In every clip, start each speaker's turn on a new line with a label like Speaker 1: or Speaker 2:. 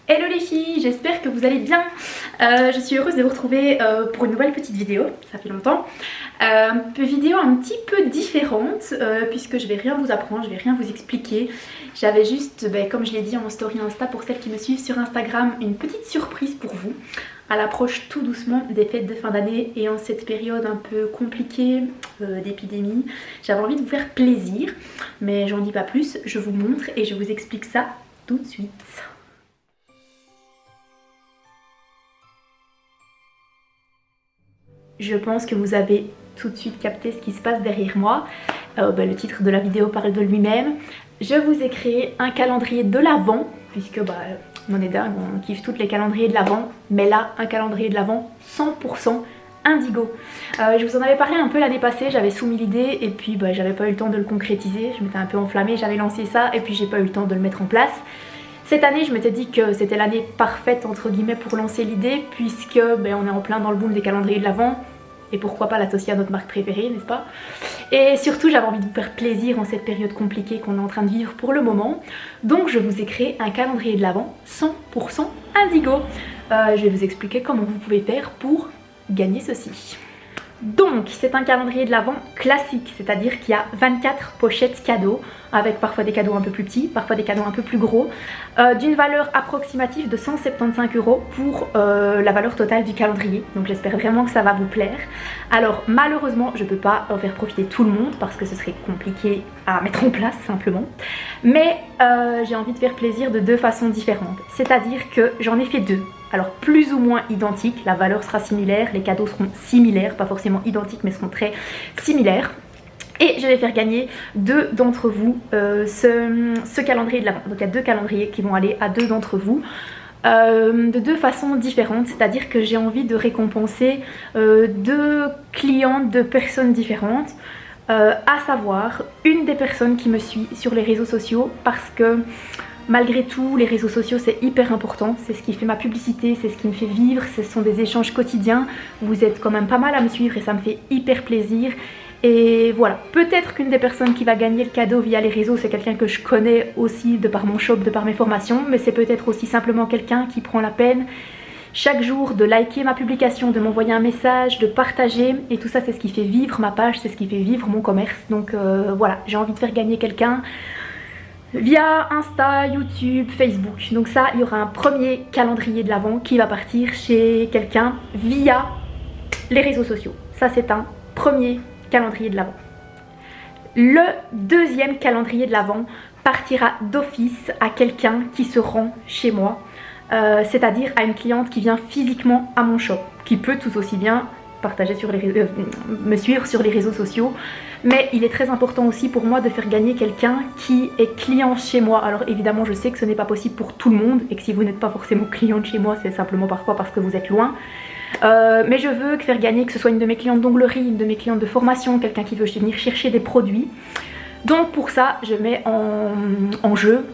Speaker 1: Hello les filles, j'espère que vous allez bien. Je suis heureuse de vous retrouver pour une nouvelle petite vidéo, ça fait longtemps. Vidéo un petit peu différente puisque je vais rien vous apprendre, je vais rien vous expliquer. J'avais juste, comme je l'ai dit en story Insta pour celles qui me suivent sur Instagram, une petite surprise pour vous. À l'approche tout doucement des fêtes de fin d'année et en cette période un peu compliquée d'épidémie, j'avais envie de vous faire plaisir. Mais j'en dis pas plus, je vous montre et je vous explique ça tout de suite. Je pense que vous avez tout de suite capté ce qui se passe derrière moi. Le titre de la vidéo parle de lui-même. Je vous ai créé un calendrier de l'Avent, puisque on est dingue, on kiffe toutes les calendriers de l'Avent. Mais là, un calendrier de l'Avent 100% indigo. Je vous en avais parlé un peu l'année passée, j'avais soumis l'idée et puis j'avais pas eu le temps de le concrétiser. Je m'étais un peu enflammée, j'avais lancé ça et puis j'ai pas eu le temps de le mettre en place. Cette année, je m'étais dit que c'était l'année parfaite entre guillemets pour lancer l'idée puisque on est en plein dans le boom des calendriers de l'Avent et pourquoi pas l'associer à notre marque préférée, n'est-ce pas? Et surtout, j'avais envie de vous faire plaisir en cette période compliquée qu'on est en train de vivre pour le moment. Donc je vous ai créé un calendrier de l'Avent 100% indigo. Je vais vous expliquer comment vous pouvez faire pour gagner ceci. Donc c'est un calendrier de l'Avent classique, c'est-à-dire qu'il y a 24 pochettes cadeaux, avec parfois des cadeaux un peu plus petits, parfois des cadeaux un peu plus gros, d'une valeur approximative de 175 € pour la valeur totale du calendrier. Donc j'espère vraiment que ça va vous plaire. Alors malheureusement je ne peux pas en faire profiter tout le monde parce que ce serait compliqué à mettre en place simplement. Mais j'ai envie de faire plaisir de deux façons différentes, c'est-à-dire que j'en ai fait deux. Alors plus ou moins identiques, la valeur sera similaire, les cadeaux seront similaires, pas forcément identiques mais seront très similaires. Et je vais faire gagner deux d'entre vous ce calendrier de l'Avent. Donc il y a deux calendriers qui vont aller à deux d'entre vous. De deux façons différentes, c'est-à-dire que j'ai envie de récompenser deux clientes, deux personnes différentes. À savoir une des personnes qui me suit sur les réseaux sociaux parce que malgré tout, les réseaux sociaux c'est hyper important, c'est ce qui fait ma publicité, c'est ce qui me fait vivre, ce sont des échanges quotidiens, vous êtes quand même pas mal à me suivre et ça me fait hyper plaisir. Et voilà, peut-être qu'une des personnes qui va gagner le cadeau via les réseaux c'est quelqu'un que je connais aussi de par mon shop, de par mes formations, mais c'est peut-être aussi simplement quelqu'un qui prend la peine chaque jour de liker ma publication, de m'envoyer un message, de partager, et tout ça c'est ce qui fait vivre ma page, c'est ce qui fait vivre mon commerce. Donc voilà, j'ai envie de faire gagner quelqu'un via Insta, YouTube, Facebook. Donc ça, il y aura un premier calendrier de l'Avent qui va partir chez quelqu'un via les réseaux sociaux. Ça c'est un premier calendrier de l'Avent. Le deuxième calendrier de l'Avent partira d'office à quelqu'un qui se rend chez moi, c'est-à-dire à une cliente qui vient physiquement à mon shop, qui peut tout aussi bien partager sur me suivre sur les réseaux sociaux, mais il est très important aussi pour moi de faire gagner quelqu'un qui est client chez moi. Alors évidemment je sais que ce n'est pas possible pour tout le monde et que si vous n'êtes pas forcément cliente chez moi c'est simplement parfois parce que vous êtes loin, mais je veux faire gagner que ce soit une de mes clientes d'onglerie, une de mes clientes de formation, quelqu'un qui veut venir chercher des produits. Donc pour ça je mets en jeu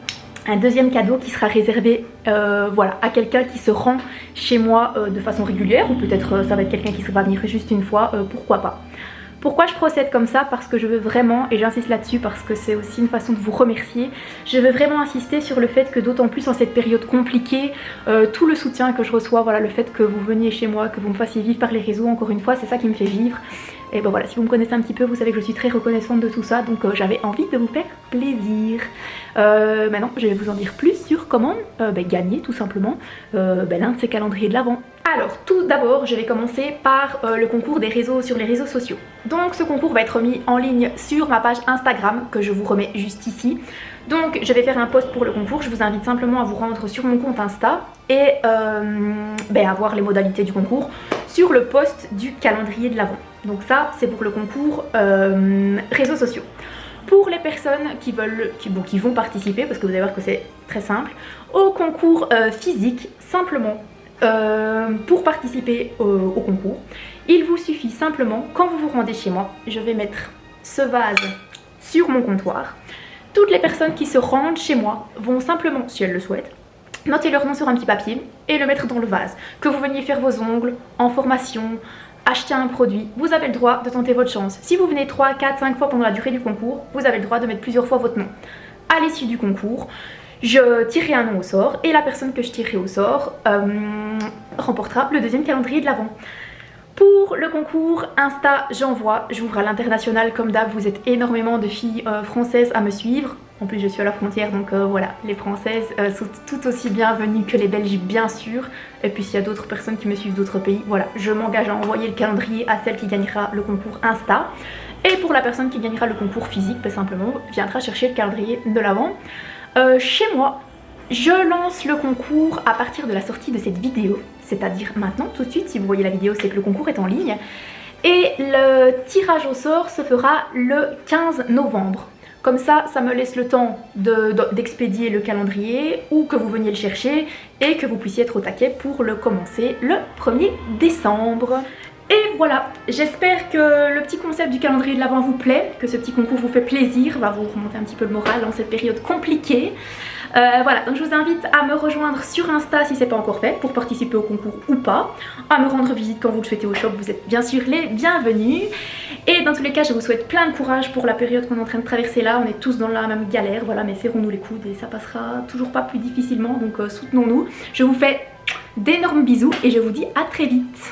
Speaker 1: un deuxième cadeau qui sera réservé à quelqu'un qui se rend chez moi de façon régulière, ou peut-être ça va être quelqu'un qui va venir juste une fois, pourquoi pas. Pourquoi je procède comme ça? Parce que je veux vraiment, et j'insiste là-dessus parce que c'est aussi une façon de vous remercier, je veux vraiment insister sur le fait que d'autant plus en cette période compliquée, tout le soutien que je reçois, le fait que vous veniez chez moi, que vous me fassiez vivre par les réseaux, encore une fois, c'est ça qui me fait vivre. Et voilà, si vous me connaissez un petit peu, vous savez que je suis très reconnaissante de tout ça, donc j'avais envie de vous faire plaisir. Maintenant, je vais vous en dire plus sur comment gagner tout simplement l'un de ces calendriers de l'Avent. Alors tout d'abord, je vais commencer par le concours des réseaux sur les réseaux sociaux. Donc ce concours va être mis en ligne sur ma page Instagram que je vous remets juste ici. Donc je vais faire un post pour le concours, je vous invite simplement à vous rendre sur mon compte Insta et à voir les modalités du concours sur le post du calendrier de l'Avent. Donc ça c'est pour le concours réseaux sociaux. Pour les personnes qui vont participer, parce que vous allez voir que c'est très simple, au concours physique, simplement pour participer au concours, il vous suffit simplement, quand vous vous rendez chez moi, je vais mettre ce vase sur mon comptoir. Toutes les personnes qui se rendent chez moi vont simplement, si elles le souhaitent, noter leur nom sur un petit papier et le mettre dans le vase. Que vous veniez faire vos ongles, en formation, acheter un produit, vous avez le droit de tenter votre chance. Si vous venez 3, 4, 5 fois pendant la durée du concours, vous avez le droit de mettre plusieurs fois votre nom. À l'issue du concours, je tirerai un nom au sort et la personne que je tirerai au sort remportera le deuxième calendrier de l'Avent. Pour le concours Insta, j'envoie, j'ouvre à l'international comme d'hab, vous êtes énormément de filles françaises à me suivre. En plus je suis à la frontière donc voilà, les françaises sont tout aussi bienvenues que les belges bien sûr. Et puis s'il y a d'autres personnes qui me suivent d'autres pays, voilà, je m'engage à envoyer le calendrier à celle qui gagnera le concours Insta. Et pour la personne qui gagnera le concours physique, bah, simplement viendra chercher le calendrier de l'Avent. Chez moi, je lance le concours à partir de la sortie de cette vidéo, c'est-à-dire maintenant, tout de suite. Si vous voyez la vidéo, c'est que le concours est en ligne. Et le tirage au sort se fera le 15 novembre. Comme ça, ça me laisse le temps d'expédier le calendrier ou que vous veniez le chercher et que vous puissiez être au taquet pour le commencer le 1er décembre. Et voilà, j'espère que le petit concept du calendrier de l'Avent vous plaît, que ce petit concours vous fait plaisir, va vous remonter un petit peu le moral dans cette période compliquée. Voilà, donc je vous invite à me rejoindre sur Insta si c'est pas encore fait pour participer au concours ou pas, à me rendre visite quand vous le souhaitez au shop, vous êtes bien sûr les bienvenus. Et dans tous les cas, je vous souhaite plein de courage pour la période qu'on est en train de traverser là, on est tous dans la même galère, voilà, mais serrons-nous les coudes et ça passera toujours pas plus difficilement, donc soutenons-nous. Je vous fais d'énormes bisous et je vous dis à très vite.